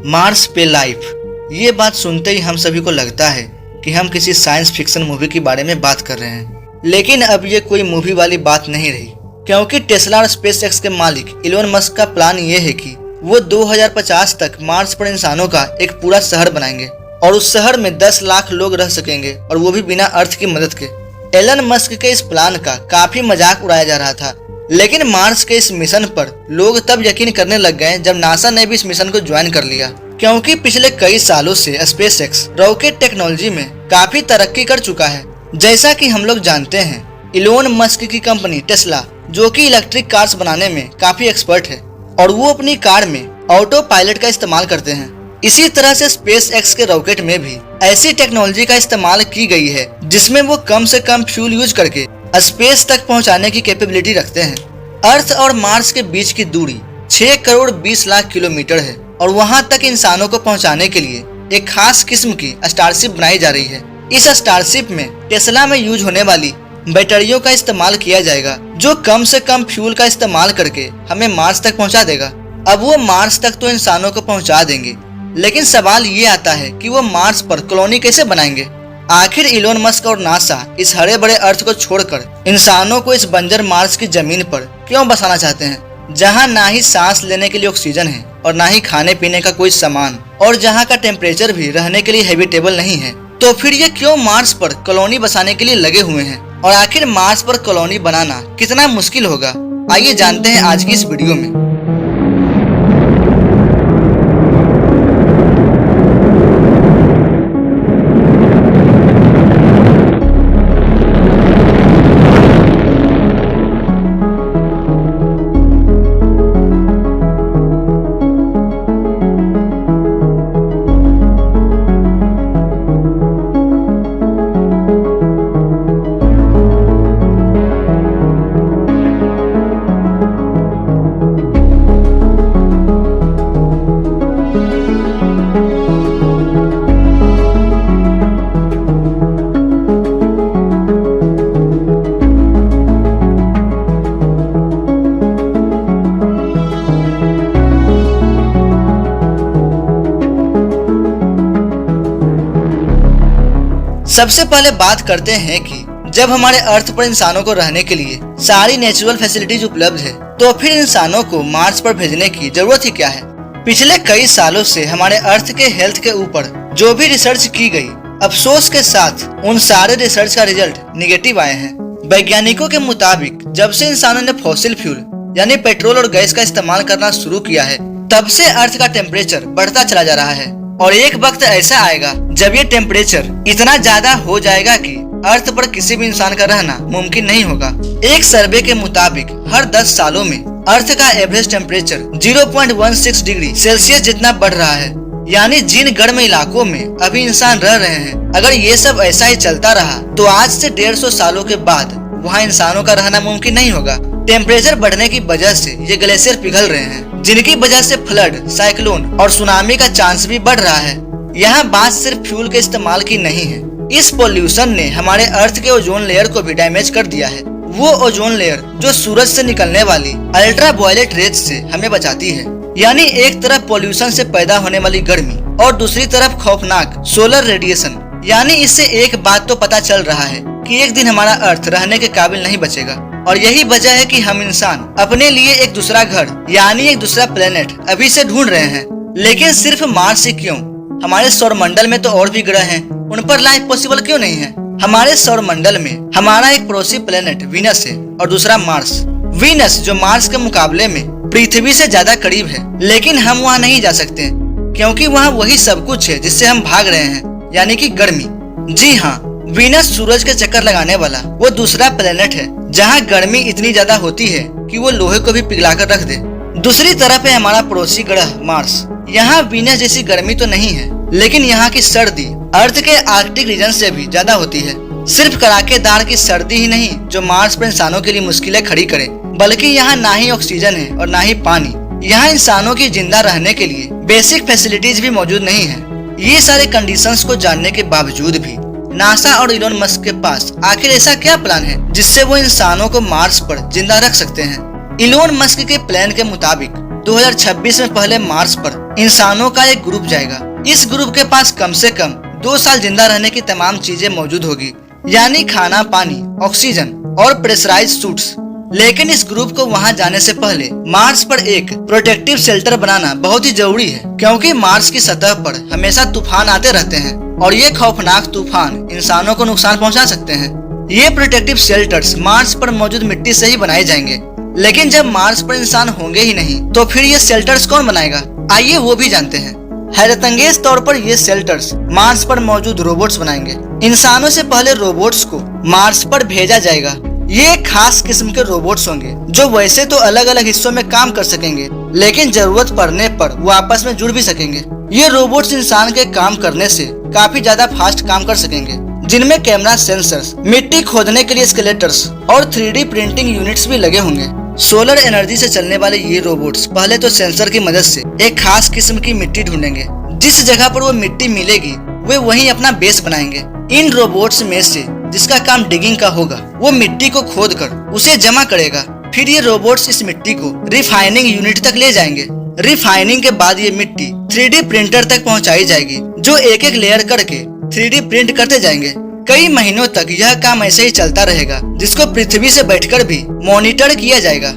Mars पे life. ये बात सुनते ही हम सभी को लगता है कि हम किसी साइंस फिक्शन मूवी के बारे में बात कर रहे हैं, लेकिन अब ये कोई मूवी वाली बात नहीं रही, क्योंकि टेस्ला और स्पेसएक्स के मालिक इलोन मस्क का प्लान ये है कि वो 2050 तक मार्स पर इंसानों का एक पूरा शहर बनाएंगे और उस शहर में 10 लाख लोग रह सकेंगे, और वो भी बिना अर्थ की मदद के। एलन मस्क के इस प्लान का काफी मजाक उड़ाया जा रहा था, लेकिन मार्स के इस मिशन पर लोग तब यकीन करने लग गए जब नासा ने भी इस मिशन को ज्वाइन कर लिया, क्योंकि पिछले कई सालों से स्पेसएक्स रॉकेट टेक्नोलॉजी में काफी तरक्की कर चुका है। जैसा कि हम लोग जानते हैं, इलोन मस्क की कंपनी टेस्ला, जो कि इलेक्ट्रिक कार्स बनाने में काफी एक्सपर्ट है, और वो अपनी कार में ऑटो पायलट का इस्तेमाल करते हैं। इसी तरह से स्पेसएक्स के रॉकेट में भी ऐसी टेक्नोलॉजी का इस्तेमाल की गई है जिसमें वो कम से कम फ्यूल यूज करके स्पेस तक पहुंचाने की कैपेबिलिटी रखते हैं। अर्थ और मार्स के बीच की दूरी 6 करोड़ 20 लाख किलोमीटर है, और वहां तक इंसानों को पहुंचाने के लिए एक खास किस्म की स्टारशिप बनाई जा रही है। इस स्टारशिप में टेस्ला में यूज होने वाली बैटरियों का इस्तेमाल किया जाएगा, जो कम से कम फ्यूल का इस्तेमाल करके हमें मार्स तक पहुंचा देगा। अब वो मार्स तक तो इंसानों को पहुंचा देंगे, लेकिन सवाल ये आता है कि वो मार्स पर कॉलोनी कैसे बनाएंगे। आखिर इलोन मस्क और नासा इस हरे भरे अर्थ को छोड़कर इंसानों को इस बंजर मार्स की जमीन पर क्यों बसाना चाहते हैं, जहां ना ही सांस लेने के लिए ऑक्सीजन है और ना ही खाने पीने का कोई सामान, और जहां का टेम्परेचर भी रहने के लिए हैबिटेबल नहीं है। तो फिर ये क्यों मार्स पर कॉलोनी बसाने के लिए लगे हुए हैं, और आखिर मार्स पर कॉलोनी बनाना कितना मुश्किल होगा, आइए जानते हैं आज की इस वीडियो में। सबसे पहले बात करते हैं कि जब हमारे अर्थ पर इंसानों को रहने के लिए सारी नेचुरल फैसिलिटीज उपलब्ध है, तो फिर इंसानों को मार्स पर भेजने की जरूरत ही क्या है। पिछले कई सालों से हमारे अर्थ के हेल्थ के ऊपर जो भी रिसर्च की गई, अफसोस के साथ उन सारे रिसर्च का रिजल्ट निगेटिव आए हैं। वैज्ञानिकों के मुताबिक जब से इंसानों ने फॉसिल फ्यूल यानी पेट्रोल और गैस का इस्तेमाल करना शुरू किया है, तब से अर्थ का टेम्परेचर बढ़ता चला जा रहा है, और एक वक्त ऐसा आएगा जब ये टेम्परेचर इतना ज्यादा हो जाएगा कि अर्थ पर किसी भी इंसान का रहना मुमकिन नहीं होगा। एक सर्वे के मुताबिक हर 10 सालों में अर्थ का एवरेज टेम्परेचर 0.16 डिग्री सेल्सियस जितना बढ़ रहा है। यानी जिन गर्म इलाकों में अभी इंसान रह रहे हैं, अगर ये सब ऐसा ही चलता रहा तो आज से 150 सालों के बाद वहाँ इंसानों का रहना मुमकिन नहीं होगा। टेम्परेचर बढ़ने की वजह से ये ग्लेशियर पिघल रहे हैं, जिनकी वजह से फ्लड, साइक्लोन और सुनामी का चांस भी बढ़ रहा है। यहाँ बात सिर्फ फ्यूल के इस्तेमाल की नहीं है, इस पोल्यूशन ने हमारे अर्थ के ओजोन लेयर को भी डैमेज कर दिया है। वो ओजोन लेयर जो सूरज से निकलने वाली अल्ट्रा वायलेट रेज से हमें बचाती है। यानी एक तरफ पोल्यूशन से पैदा होने वाली गर्मी और दूसरी तरफ खौफनाक सोलर रेडिएशन। यानी इससे एक बात तो पता चल रहा है कि एक दिन हमारा अर्थ रहने के काबिल नहीं बचेगा, और यही वजह है कि हम इंसान अपने लिए एक दूसरा घर यानी एक दूसरा प्लेनेट अभी से ढूंढ रहे हैं। लेकिन सिर्फ मार्स ही क्यों, हमारे सौर मंडल में तो और भी ग्रह हैं, उन पर लाइफ पॉसिबल क्यों नहीं है। हमारे सौर मंडल में हमारा एक पड़ोसी प्लेनेट वीनस है और दूसरा मार्स। वीनस जो मार्स के मुकाबले में पृथ्वी से ज्यादा करीब है, लेकिन हम वहाँ नहीं जा सकते क्योंकि वहाँ वही सब कुछ है जिससे हम भाग रहे हैं, यानी कि गर्मी। जी हाँ, वीनस सूरज के चक्कर लगाने वाला वो दूसरा प्लेनेट है जहाँ गर्मी इतनी ज्यादा होती है कि वो लोहे को भी पिघलाकर रख दे। दूसरी तरफ है हमारा पड़ोसी ग्रह मार्स। यहाँ वीनस जैसी गर्मी तो नहीं है, लेकिन यहाँ की सर्दी अर्थ के आर्कटिक रीजन से भी ज्यादा होती है। सिर्फ कड़ाकेदार की सर्दी ही नहीं जो मार्स पर इंसानों के लिए मुश्किलें खड़ी करे, बल्कि यहाँ ना ही ऑक्सीजन है और ना ही पानी। यहाँ इंसानों की जिंदा रहने के लिए बेसिक फैसिलिटीज भी मौजूद नहीं है। ये सारे कंडीशंस को जानने के बावजूद भी नासा और इलोन मस्क के पास आखिर ऐसा क्या प्लान है जिससे वो इंसानों को मार्स पर जिंदा रख सकते हैं। इलोन मस्क के प्लान के मुताबिक 2026 में पहले मार्स पर इंसानों का एक ग्रुप जाएगा। इस ग्रुप के पास कम से कम 2 साल जिंदा रहने की तमाम चीजें मौजूद होगी, यानी खाना, पानी, ऑक्सीजन और प्रेशराइज सूट्स। लेकिन इस ग्रुप को वहां जाने से पहले मार्स पर एक प्रोटेक्टिव शेल्टर बनाना बहुत ही जरूरी है, क्योंकि मार्स की सतह पर हमेशा तूफान आते रहते हैं और ये खौफनाक तूफान इंसानों को नुकसान पहुंचा सकते हैं। ये प्रोटेक्टिव शेल्टर्स मार्स पर मौजूद मिट्टी से ही बनाए जाएंगे। लेकिन जब मार्स पर इंसान होंगे ही नहीं तो फिर ये शेल्टर्स कौन बनाएगा? आइए वो भी जानते हैं। हैरतअंगेज तौर पर ये शेल्टर्स मार्स पर मौजूद रोबोट्स बनाएंगे। इंसानों से पहले रोबोट्स को मार्स पर भेजा जाएगा। ये एक खास किस्म के रोबोट्स होंगे जो वैसे तो अलग अलग हिस्सों में काम कर सकेंगे, लेकिन जरूरत पड़ने पर वो आपस में जुड़ भी सकेंगे। ये रोबोट्स इंसान के काम करने से काफी ज्यादा फास्ट काम कर सकेंगे, जिनमें कैमरा, सेंसर्स, मिट्टी खोदने के लिए स्केलेटर्स और 3D प्रिंटिंग यूनिट्स भी लगे होंगे। सोलर एनर्जी से चलने वाले ये रोबोट्स पहले तो सेंसर की मदद से एक खास किस्म की मिट्टी ढूंढेंगे। जिस जगह पर वो मिट्टी मिलेगी वे वहीं अपना बेस बनाएंगे। इन रोबोट्स में से जिसका काम डिगिंग का होगा वो मिट्टी को खोद कर उसे जमा करेगा। फिर ये रोबोट्स इस मिट्टी को रिफाइनिंग यूनिट तक ले जाएंगे। रिफाइनिंग के बाद ये मिट्टी 3D प्रिंटर तक पहुंचाई जाएगी, जो एक एक लेयर करके 3D प्रिंट करते जाएंगे। कई महीनों तक यह काम ऐसे ही चलता रहेगा, जिसको पृथ्वी से बैठकर भी मॉनिटर किया जाएगा।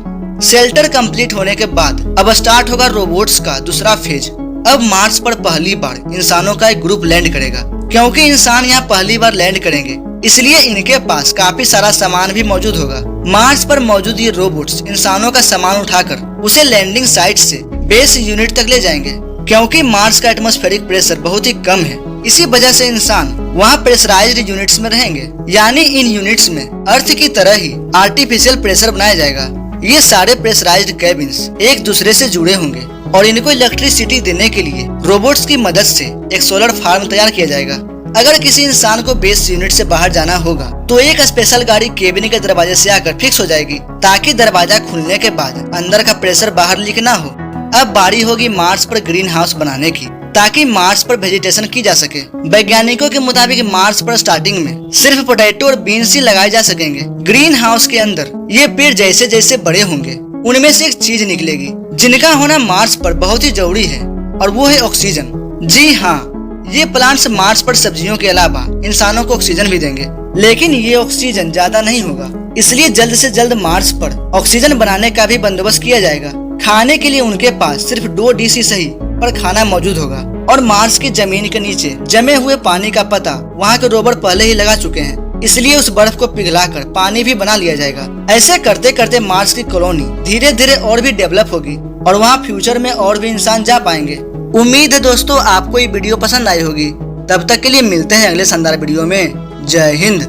शेल्टर कंप्लीट होने के बाद अब स्टार्ट होगा रोबोट्स का दूसरा फेज। अब मार्स पर पहली बार इंसानों का एक ग्रुप लैंड करेगा। क्योंकि इंसान यहाँ पहली बार लैंड करेंगे, इसलिए इनके पास काफी सारा सामान भी मौजूद होगा। मार्स पर मौजूद ये रोबोट्स इंसानों का सामान उठाकर उसे लैंडिंग साइट से बेस यूनिट तक ले जाएंगे। क्योंकि मार्स का एटमॉस्फेरिक प्रेशर बहुत ही कम है, इसी वजह से इंसान वहाँ प्रेशराइज्ड यूनिट्स में रहेंगे, यानी इन यूनिट्स में अर्थ की तरह ही आर्टिफिशियल प्रेशर बनाया जाएगा। ये सारे प्रेशराइज्ड केबिन्स एक दूसरे से जुड़े होंगे और इनको इलेक्ट्रिसिटी देने के लिए रोबोट्स की मदद से एक सोलर फार्म तैयार किया जाएगा। अगर किसी इंसान को बेस यूनिट से बाहर जाना होगा तो एक स्पेशल गाड़ी केबिन के दरवाजे से आकर फिक्स हो जाएगी, ताकि दरवाजा खुलने के बाद अंदर का प्रेशर बाहर लीक ना हो। अब बारी होगी मार्स पर ग्रीन हाउस बनाने की, ताकि मार्स पर वेजिटेशन की जा सके। वैज्ञानिकों के मुताबिक मार्स पर स्टार्टिंग में सिर्फ पोटैटो और बीन्स ही लगाए जा सकेंगे। ग्रीन हाउस के अंदर ये पेड़ जैसे जैसे बड़े होंगे उनमें से एक चीज निकलेगी जिनका होना मार्स पर बहुत ही जरूरी है, और वो है ऑक्सीजन। जी हाँ, ये प्लांट्स मार्स पर सब्जियों के अलावा इंसानों को ऑक्सीजन भी देंगे, लेकिन ये ऑक्सीजन ज्यादा नहीं होगा। इसलिए जल्द से जल्द मार्स पर ऑक्सीजन बनाने का भी बंदोबस्त किया जाएगा। खाने के लिए उनके पास सिर्फ 2 डिश सही पर खाना मौजूद होगा, और मार्स की जमीन के नीचे जमे हुए पानी का पता वहाँ के रोवर पहले ही लगा चुके हैं, इसलिए उस बर्फ को पिघलाकर पानी भी बना लिया जाएगा। ऐसे करते करते मार्स की कॉलोनी धीरे धीरे और भी डेवलप होगी और वहाँ फ्यूचर में और भी इंसान जा पाएंगे। उम्मीद है दोस्तों आपको ये वीडियो पसंद आई होगी। तब तक के लिए मिलते हैं अगले शानदार वीडियो में। जय हिंद।